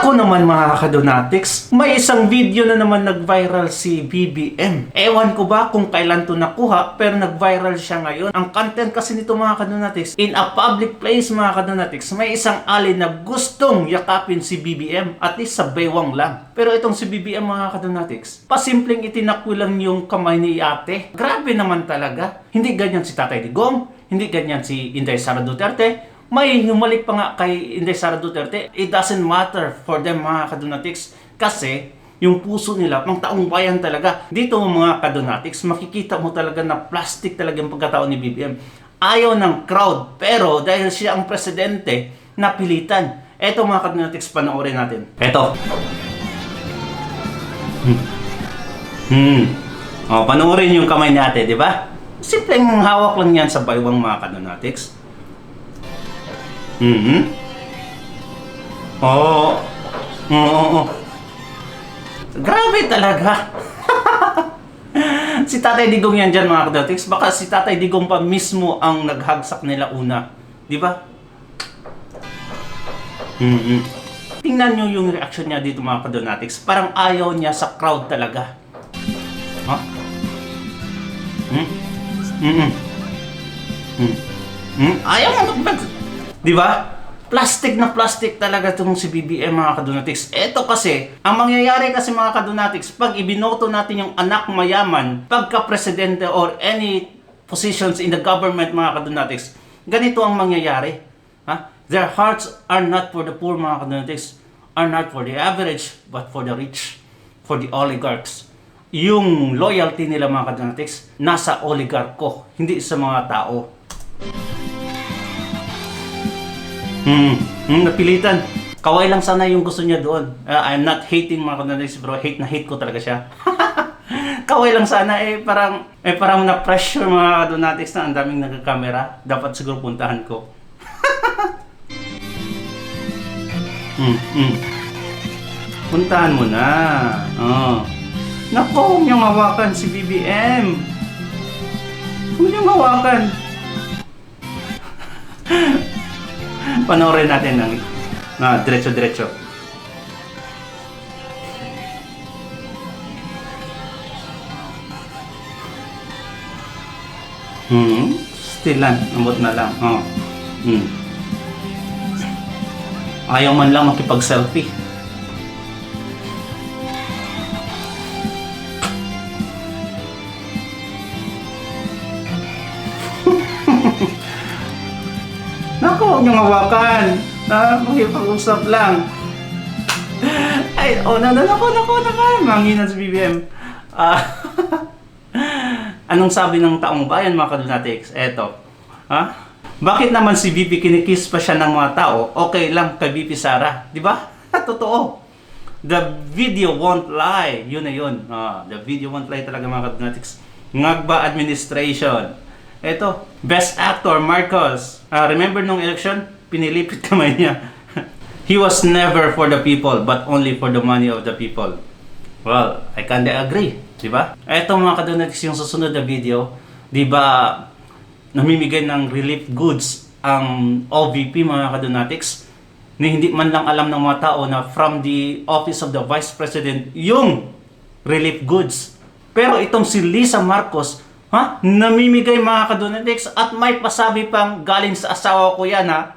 Naku naman mga kadonatics, may isang video na naman nag-viral si BBM. Ewan ko ba kung kailan to nakuha, pero nag-viral siya ngayon. Ang content kasi nito mga kadonatics, in a public place mga kadonatics, may isang alin na gustong yakapin si BBM, at least sa baywang lang. Pero itong si BBM mga kadonatics, pasimpleng itinakwi lang yung kamay ni ate. Grabe naman talaga. Hindi ganyan si Tatay Digong, hindi ganyan si Inday Sara Duterte. May humalik pa nga kay Inday Sara Duterte. It doesn't matter for them mga kadonatics, kasi yung puso nila pang taong bayan talaga. Dito mga kadonatics, makikita mo talaga na plastic talaga yung pagkatao ni BBM. Ayaw ng crowd, pero dahil siya ang presidente, napilitan. Eto mga kadonatics, panoorin natin. Eto. Panoorin yung kamay ni ate, di ba? Simpleng hawak lang yan sa baywang mga kadonatics. Oo. Grabe talaga. Si Tatay Digong yan dyan mga kadonatics. Baka si Tatay Digong pa mismo ang naghagsak nila una. Di ba? Tingnan nyo yung reaction niya dito mga kadonatics. Parang ayaw niya sa crowd talaga. Ha? Ayaw mo. Di ba? Plastic na plastic talaga itong si BBM mga kadonatics. Ito kasi, ang mangyayari kasi mga kadonatics, pag ibinoto natin yung anak mayaman, pagka-presidente or any positions in the government mga kadonatics, ganito ang mangyayari. Ha? Their hearts are not for the poor mga kadonatics, are not for the average, but for the rich, for the oligarchs. Yung loyalty nila mga kadonatics, nasa oligarko, hindi sa mga tao. Napilitan. Kaway lang sana yung gusto niya doon. I'm not hating mga kadonatics, bro. Hate na hate ko talaga siya. Kaway lang sana parang na-pressure mga kadonatics na ang daming nagka-camera. Dapat siguro puntahan ko. Puntahan mo na. Naku, huwag niyong hawakan si BBM. Huwag niyong hawakan. Panoorin natin ng diretso-diretso. Still lang, ambot na lang. Ayaw man lang makipag-selfie. Naku, huwag niyong hawakan. Makipag-usap lang. Ay, naku naman. Manginan si BBM. Anong sabi ng taong bayan mga kadonatics? Eto. Bakit naman si VP kinikiss pa siya ng mga tao? Okay lang kay VP Sara. Di ba? Totoo. The video won't lie. Yun na yun. The video won't lie talaga mga kadonatics. Ngagba administration. Eto, Best Actor, Marcos. Remember nung election? Pinilipit kamay niya. He was never for the people, but only for the money of the people. Well, I kinda agree. Diba? Eto mga kadonatics, yung susunod na video. Diba, namimigay ng relief goods ang OVP mga kadonatics, na hindi man lang alam ng mga tao na from the office of the Vice President yung relief goods. Pero itong si Lisa Marcos, namimigay mga kadonatics, at may pasabi pang galing sa asawa ko yan ha.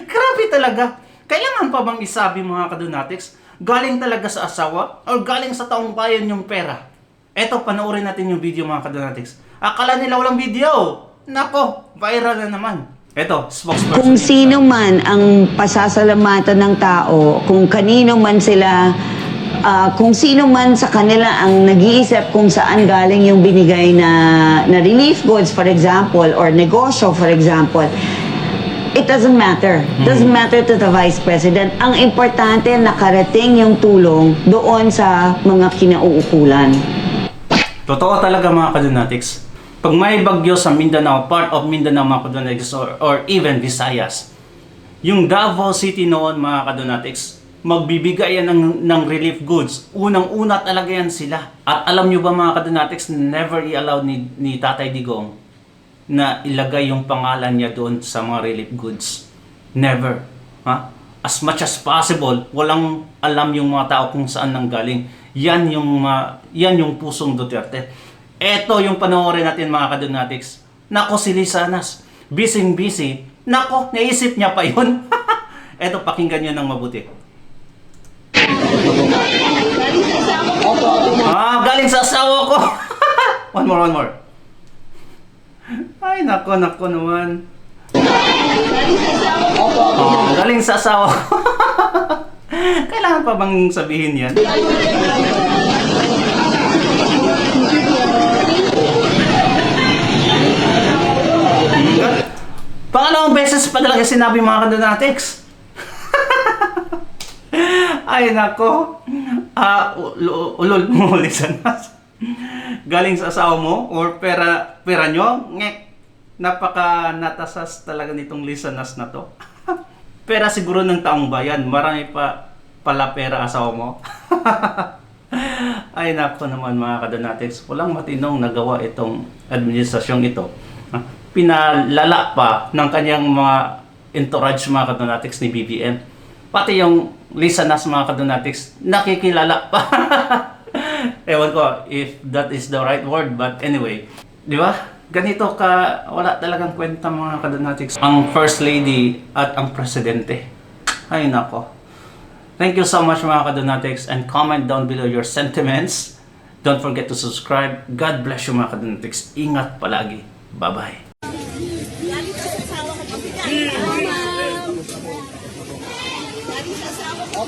Grabe talaga. Kailangan pa bang isabi mga kadonatics? Galing talaga sa asawa o galing sa taong bayan yung pera? Eto, panoorin natin yung video mga kadonatics. Akala nila walang video. Nako, viral na naman. Eto, spokesperson. Kung sino man ang pasasalamatan ng tao, kung kanino man sila, kung sino man sa kanila ang nag-iisip kung saan galing yung binigay na relief goods, for example, or negosyo, for example, it doesn't matter. Doesn't matter to the Vice President. Ang importante, nakarating yung tulong doon sa mga kinauukulan. Totoo talaga mga kadonatics. Pag may bagyo sa Mindanao, part of Mindanao mga kadonatics, or even Visayas, yung Davao City noon mga kadonatics, magbibigay yan ng relief goods. Unang-una talaga yan sila. At alam nyo ba mga kadonatics, never i-allow ni Tatay Digong na ilagay yung pangalan niya doon sa mga relief goods. Never. as much as possible, walang alam yung mga tao kung saan nanggaling. Yan yung pusong Duterte. Eto yung panoorin natin mga kadonatics. Nako si Lisanas, busy. Nako, naisip niya pa yun. Eto, pakinggan nyo ng mabuti. Galing sa asawa ko. one more. Ay, nako naman. Galing sa asawa ko. Kailangan pa bang sabihin yan? Pangalawang beses pa talaga sinabi mga kadonatics. Ay nako. Ulol mo Lisanas. Galing sa asawa mo or pera nyo? Ngek. Napaka natasas talaga nitong Lisanas na to. Pera siguro ng taong bayan. Marami pa pala pera asawa mo. Ay nako naman mga kadonatics. Walang matinong nagawa itong administrasyong ito. Pinalala pa ng kanyang mga entourage mga kadonatics ni BBM. Pati yung Lisanas mga kadonatics, nakikilala pa. Ewan ko if that is the right word, but anyway. Di ba? Ganito ka, wala talagang kwenta mga kadonatics. Ang First Lady at ang Presidente. Ay nako. Thank you so much mga kadonatics, and comment down below your sentiments. Don't forget to subscribe. God bless you mga kadonatics. Ingat palagi. Bye-bye. Lagi sa asawa ko pabigat. Lagi sa asawa ko.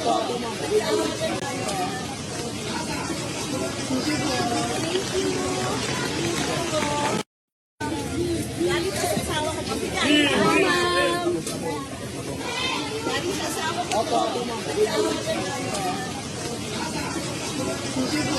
Lagi sa asawa ko pabigat. Lagi sa asawa ko.